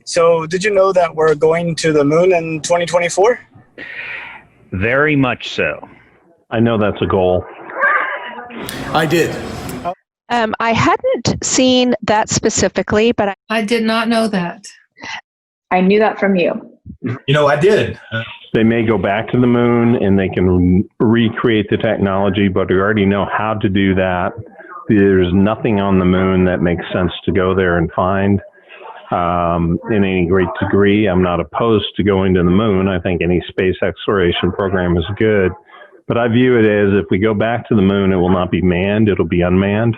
So did you know that we're going to the moon in 2024? Very much so. I know that's a goal. I did. I hadn't seen that specifically, but I did not know that. I knew that from you. I did. They may go back to the moon and they can recreate the technology, but we already know how to do that. There's nothing on the moon that makes sense to go there and find in any great degree. I'm not opposed to going to the moon. I think any space exploration program is good. But I view it as if we go back to the moon, it will not be manned, it'll be unmanned.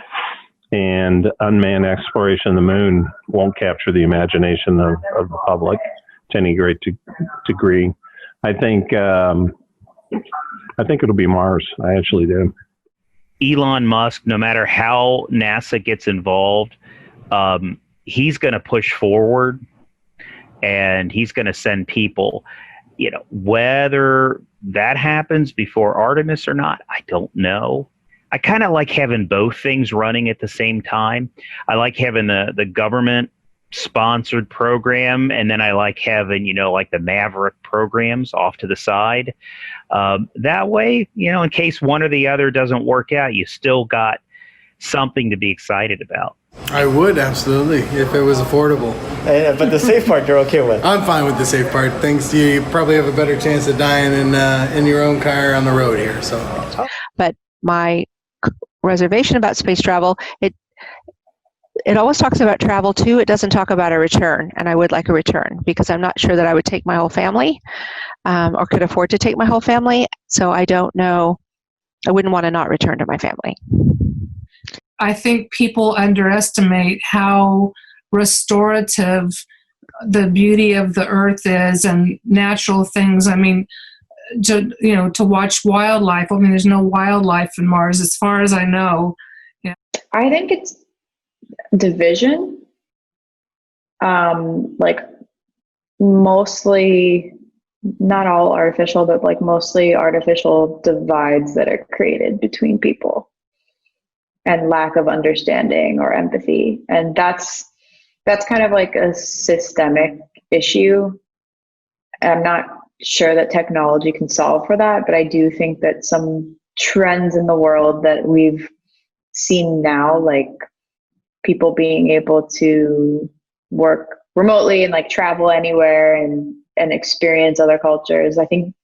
And unmanned exploration of the moon won't capture the imagination of the public to any great degree. I think it'll be Mars. I actually do. Elon Musk, no matter how NASA gets involved, he's going to push forward and he's going to send people. Whether that happens before Artemis or not, I don't know. I kind of like having both things running at the same time. I like having the government sponsored program, and then I like having, like the Maverick programs off to the side. That way, in case one or the other doesn't work out, you still got something to be excited about. I would, absolutely, if it was affordable. But the safe part you're okay with? I'm fine with the safe part. Thanks to you probably have a better chance of dying in your own car on the road here. So, but my reservation about space travel, it always talks about travel too. It doesn't talk about a return, and I would like a return because I'm not sure that I would take my whole family or could afford to take my whole family. So I don't know. I wouldn't want to not return to my family. I think people underestimate how restorative the beauty of the earth is and natural things. I mean, to watch wildlife. I mean, there's no wildlife in Mars as far as I know. Yeah. I think it's division. Like mostly, not all artificial, but like mostly artificial divides that are created between people. And lack of understanding or empathy. And that's kind of like a systemic issue. I'm not sure that technology can solve for that, but I do think that some trends in the world that we've seen now, like people being able to work remotely and like travel anywhere and experience other cultures, I think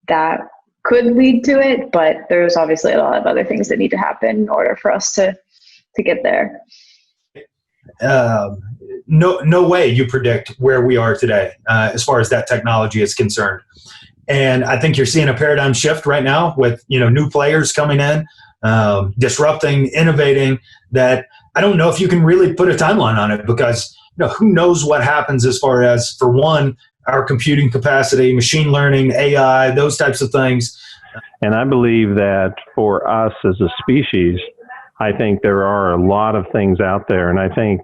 that could lead to it, but there's obviously a lot of other things that need to happen in order for us to get there. No way you predict where we are today as far as that technology is concerned. And I think you're seeing a paradigm shift right now with new players coming in, disrupting, innovating, that I don't know if you can really put a timeline on it because who knows what happens as far as, for one, our computing capacity, machine learning, AI, those types of things. And I believe that for us as a species, I think there are a lot of things out there. And I think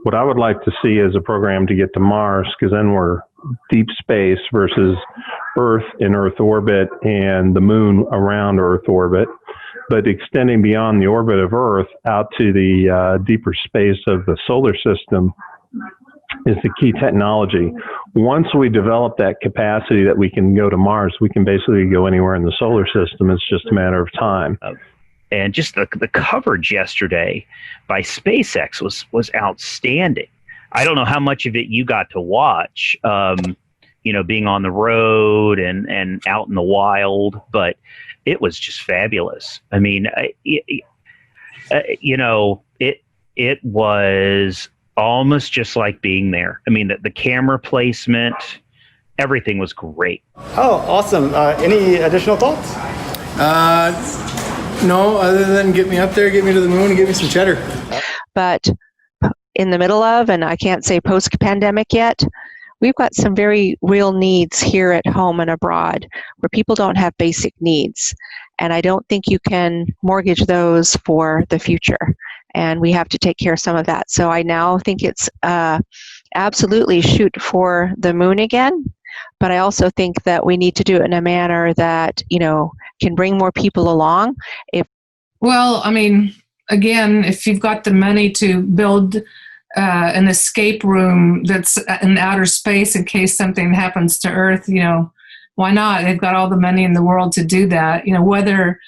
what I would like to see is a program to get to Mars, because then we're deep space versus Earth in Earth orbit and the moon around Earth orbit, but extending beyond the orbit of Earth out to the deeper space of the solar system is the key technology. Once we develop that capacity that we can go to Mars, we can basically go anywhere in the solar system. It's just a matter of time. And just the coverage yesterday by SpaceX was outstanding. I don't know how much of it you got to watch, being on the road and out in the wild, but it was just fabulous. I mean, it was almost just like being there. I mean, the camera placement, everything was great. Oh, awesome. Any additional thoughts? No, other than get me up there, get me to the moon, and give me some cheddar. But in the middle of, and I can't say post-pandemic yet, we've got some very real needs here at home and abroad where people don't have basic needs. And I don't think you can mortgage those for the future. And we have to take care of some of that. So I now think it's absolutely shoot for the moon again. But I also think that we need to do it in a manner that, can bring more people along. Well, I mean, again, if you've got the money to build an escape room that's in outer space in case something happens to Earth, why not? They've got all the money in the world to do that. Whether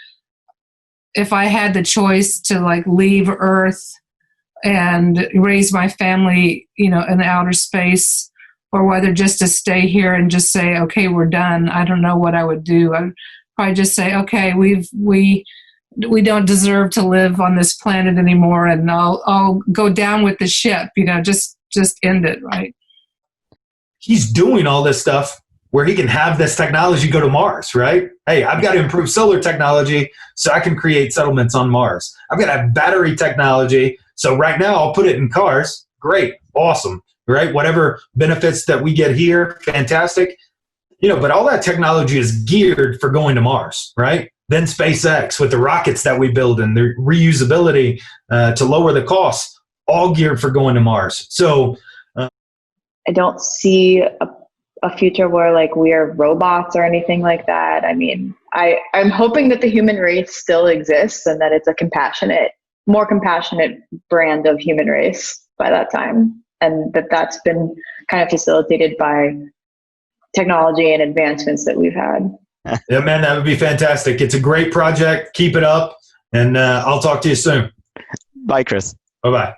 if I had the choice to like leave Earth and raise my family, in outer space, or whether just to stay here and just say, okay, we're done. I don't know what I would do. I'd probably just say, okay, we don't deserve to live on this planet anymore, and I'll go down with the ship. Just end it, right? He's doing all this stuff where he can have this technology go to Mars, right? Hey, I've got to improve solar technology so I can create settlements on Mars. I've got to have battery technology. So right now I'll put it in cars. Great. Awesome. Right? Whatever benefits that we get here, fantastic. But all that technology is geared for going to Mars, right? Then SpaceX with the rockets that we build and the reusability to lower the costs, all geared for going to Mars. So I don't see a future where like we are robots or anything like that. I mean, I'm hoping that the human race still exists and that it's a more compassionate brand of human race by that time. And that's been kind of facilitated by technology and advancements that we've had. Yeah, man, that would be fantastic. It's a great project. Keep it up. And I'll talk to you soon. Bye, Chris. Bye-bye.